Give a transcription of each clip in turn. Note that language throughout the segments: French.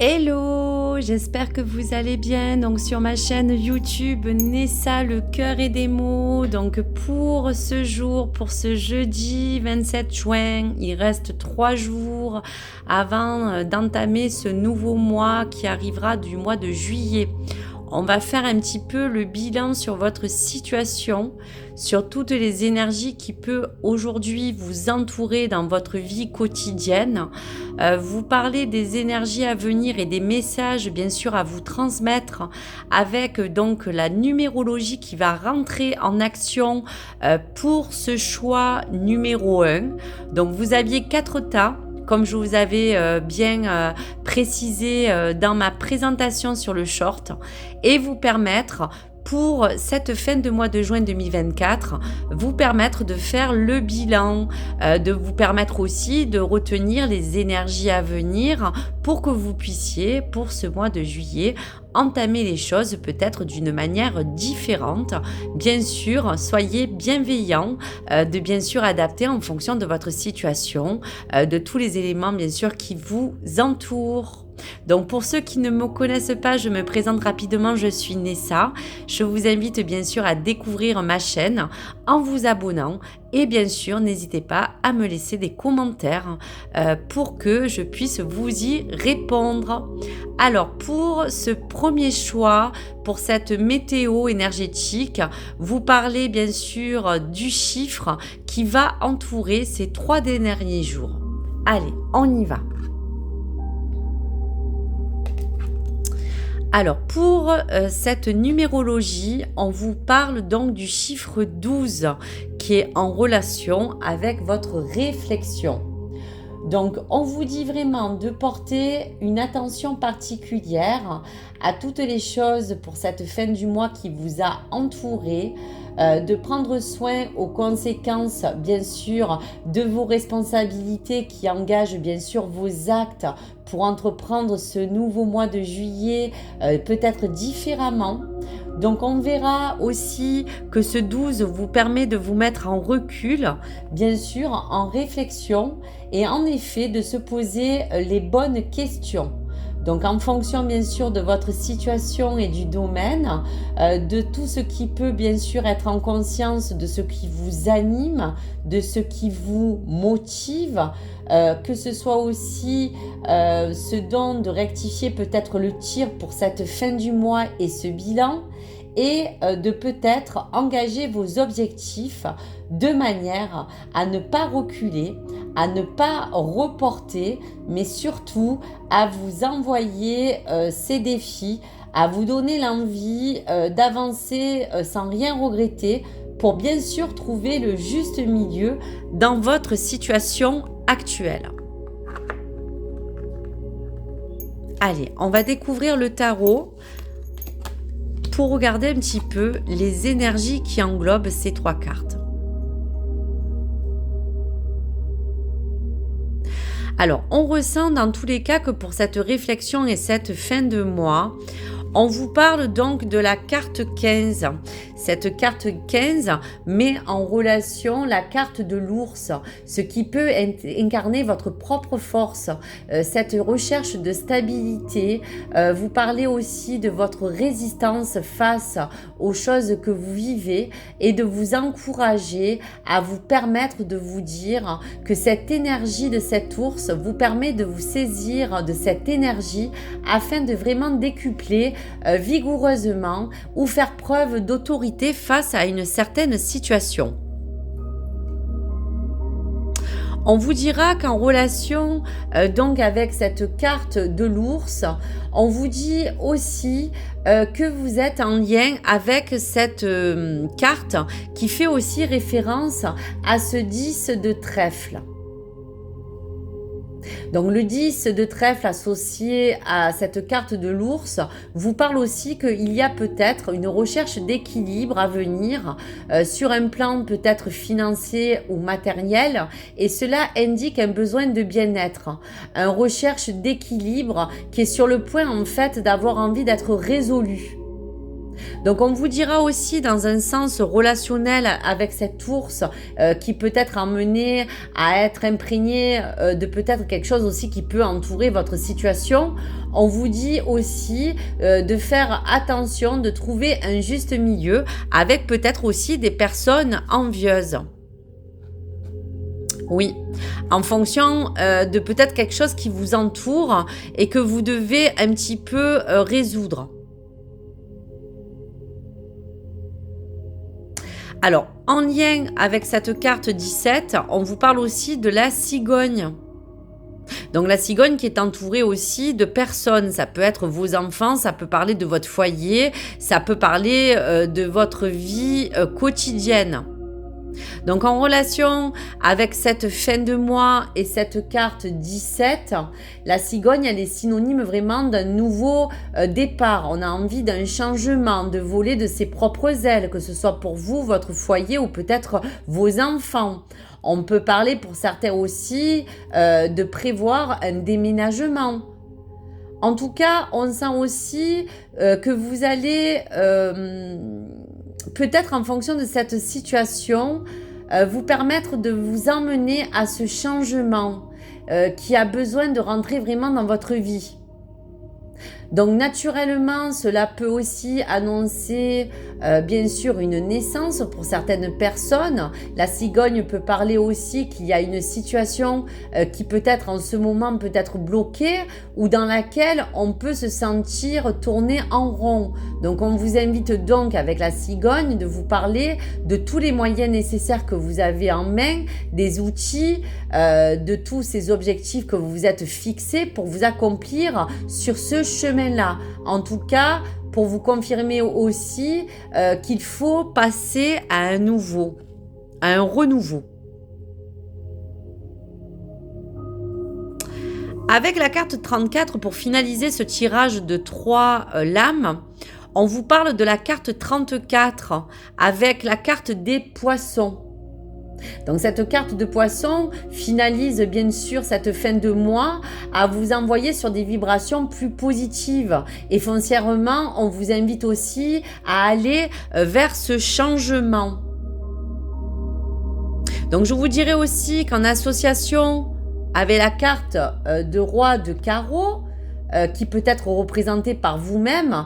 Hello, j'espère que vous allez bien. Donc sur ma chaîne YouTube Nessa le cœur et des mots. Donc pour ce jour, pour ce jeudi 27 juin, il reste 3 jours avant d'entamer ce nouveau mois qui arrivera du mois de juillet. On va faire un petit peu le bilan sur votre situation, sur toutes les énergies qui peuvent aujourd'hui vous entourer dans votre vie quotidienne. Vous parlez des énergies à venir et des messages bien sûr à vous transmettre avec donc la numérologie qui va rentrer en action pour ce choix numéro 1. Donc vous aviez 4 tas. Comme je vous avais bien précisé dans ma présentation sur le short, et vous permettre pour cette fin de mois de juin 2024, vous permettre de faire le bilan, de vous permettre aussi de retenir les énergies à venir pour que vous puissiez, pour ce mois de juillet, entamer les choses peut-être d'une manière différente. Bien sûr, soyez bienveillants, de bien sûr adapter en fonction de votre situation, de tous les éléments bien sûr qui vous entourent. Donc pour ceux qui ne me connaissent pas, je me présente rapidement, je suis Nessa. Je vous invite bien sûr à découvrir ma chaîne en vous abonnant et bien sûr n'hésitez pas à me laisser des commentaires pour que je puisse vous y répondre. Alors pour ce premier choix, pour cette météo énergétique, vous parlez bien sûr du chiffre qui va entourer ces 3 derniers jours. Allez, on y va. Alors pour cette numérologie, on vous parle donc du chiffre 12 qui est en relation avec votre réflexion. Donc on vous dit vraiment de porter une attention particulière à toutes les choses pour cette fin du mois qui vous a entouré, de prendre soin aux conséquences bien sûr de vos responsabilités qui engagent bien sûr vos actes pour entreprendre ce nouveau mois de juillet peut-être différemment. Donc on verra aussi que ce 12 vous permet de vous mettre en recul, bien sûr en réflexion et en effet de se poser les bonnes questions. Donc en fonction bien sûr de votre situation et du domaine, de tout ce qui peut bien sûr être en conscience de ce qui vous anime, de ce qui vous motive, que ce soit aussi ce don de rectifier peut-être le tir pour cette fin du mois et ce bilan, et de peut-être engager vos objectifs de manière à ne pas reculer, à ne pas reporter, mais surtout à vous envoyer ces défis, à vous donner l'envie d'avancer sans rien regretter pour bien sûr trouver le juste milieu dans votre situation actuelle. Allez, on va découvrir le tarot pour regarder un petit peu les énergies qui englobent ces 3 cartes. Alors, on ressent dans tous les cas que pour cette réflexion et cette fin de mois, on vous parle donc de la carte 15. Cette carte 15 met en relation la carte de l'ours, ce qui peut incarner votre propre force, cette recherche de stabilité. Vous parlez aussi de votre résistance face aux choses que vous vivez et de vous encourager à vous permettre de vous dire que cette énergie de cet ours vous permet de vous saisir de cette énergie afin de vraiment décupler vigoureusement ou faire preuve d'autorité face à une certaine situation. On vous dira qu'en relation donc avec cette carte de l'ours, on vous dit aussi que vous êtes en lien avec cette carte qui fait aussi référence à ce 10 de trèfle. Donc le 10 de trèfle associé à cette carte de l'ours vous parle aussi qu'il y a peut-être une recherche d'équilibre à venir sur un plan peut-être financier ou matériel, et cela indique un besoin de bien-être, une recherche d'équilibre qui est sur le point en fait d'avoir envie d'être résolu. Donc on vous dira aussi dans un sens relationnel avec cet ours qui peut être amené à être imprégné de peut-être quelque chose aussi qui peut entourer votre situation. On vous dit aussi de faire attention, de trouver un juste milieu avec peut-être aussi des personnes envieuses. Oui, en fonction de peut-être quelque chose qui vous entoure et que vous devez un petit peu résoudre. Alors, en lien avec cette carte 17, on vous parle aussi de la cigogne. Donc la cigogne qui est entourée aussi de personnes, ça peut être vos enfants, ça peut parler de votre foyer, ça peut parler de votre vie quotidienne. Donc en relation avec cette fin de mois et cette carte 17, la cigogne, elle est synonyme vraiment d'un nouveau départ. On a envie d'un changement, de voler de ses propres ailes, que ce soit pour vous, votre foyer ou peut-être vos enfants. On peut parler pour certains aussi de prévoir un déménagement. En tout cas, on sent aussi que vous allez... peut-être en fonction de cette situation, vous permettre de vous emmener à ce changement qui a besoin de rentrer vraiment dans votre vie. Donc naturellement, cela peut aussi annoncer bien sûr une naissance pour certaines personnes. La cigogne peut parler aussi qu'il y a une situation qui peut être en ce moment peut être bloquée ou dans laquelle on peut se sentir tourner en rond. Donc on vous invite donc avec la cigogne de vous parler de tous les moyens nécessaires que vous avez en main, des outils, de tous ces objectifs que vous vous êtes fixés pour vous accomplir sur ce chemin-là. En tout cas, pour vous confirmer aussi qu'il faut passer à un nouveau, à un renouveau. Avec la carte 34, pour finaliser ce tirage de 3 lames, on vous parle de la carte 34 avec la carte des poissons. Donc cette carte de poisson finalise bien sûr cette fin de mois à vous envoyer sur des vibrations plus positives. Et foncièrement, on vous invite aussi à aller vers ce changement. Donc je vous dirais aussi qu'en association avec la carte de roi de carreau, qui peut être représenté par vous-même,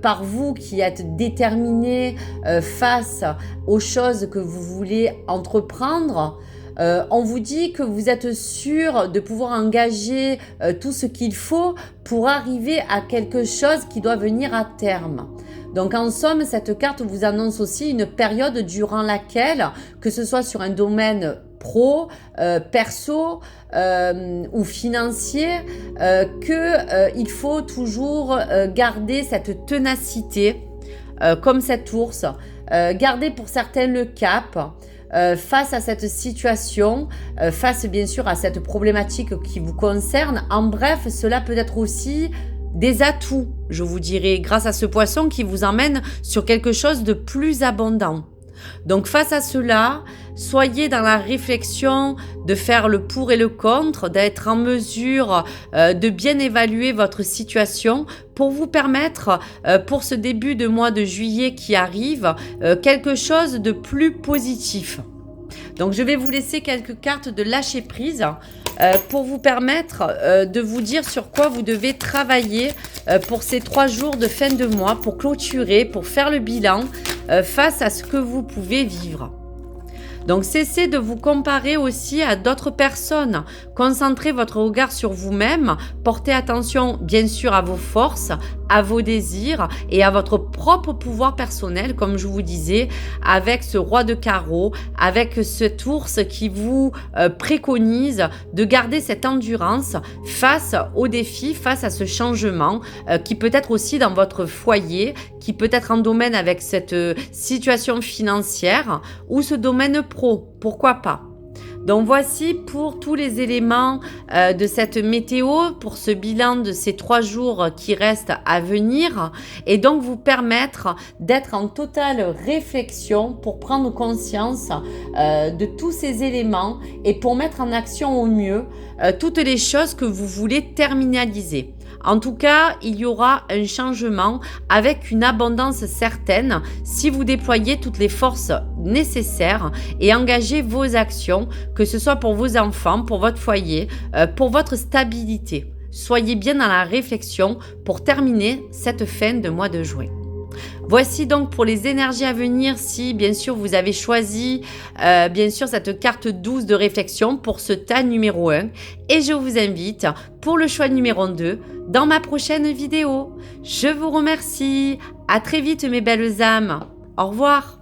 par vous qui êtes déterminé face aux choses que vous voulez entreprendre. On vous dit que vous êtes sûr de pouvoir engager tout ce qu'il faut pour arriver à quelque chose qui doit venir à terme. Donc en somme, cette carte vous annonce aussi une période durant laquelle, que ce soit sur un domaine pro, perso ou financier, qu'il faut toujours garder cette ténacité comme cet ours, garder pour certains le cap face à cette situation, face bien sûr à cette problématique qui vous concerne. En bref, cela peut être aussi des atouts, je vous dirais, grâce à ce poisson qui vous emmène sur quelque chose de plus abondant. Donc face à cela, soyez dans la réflexion de faire le pour et le contre, d'être en mesure de bien évaluer votre situation pour vous permettre, pour ce début de mois de juillet qui arrive, quelque chose de plus positif. Donc je vais vous laisser quelques cartes de lâcher prise pour vous permettre de vous dire sur quoi vous devez travailler pour ces 3 jours de fin de mois, pour clôturer, pour faire le bilan face à ce que vous pouvez vivre. Donc cessez de vous comparer aussi à d'autres personnes. Concentrez votre regard sur vous-même. Portez attention bien sûr à vos forces, à vos désirs et à votre propre pouvoir personnel, comme je vous disais, avec ce roi de carreau, avec cet ours qui vous préconise de garder cette endurance face aux défis, face à ce changement qui peut être aussi dans votre foyer, qui peut être en domaine avec cette situation financière ou ce domaine pro, pourquoi pas. Donc voici pour tous les éléments de cette météo, pour ce bilan de ces 3 jours qui restent à venir, et donc vous permettre d'être en totale réflexion pour prendre conscience de tous ces éléments et pour mettre en action au mieux toutes les choses que vous voulez terminaliser. En tout cas, il y aura un changement avec une abondance certaine si vous déployez toutes les forces nécessaires et engagez vos actions, que ce soit pour vos enfants, pour votre foyer, pour votre stabilité. Soyez bien dans la réflexion pour terminer cette fin de mois de juin. Voici donc pour les énergies à venir, si bien sûr vous avez choisi bien sûr cette carte 12 de réflexion pour ce tas numéro 1, et je vous invite pour le choix numéro 2 dans ma prochaine vidéo. Je vous remercie, à très vite mes belles âmes, au revoir.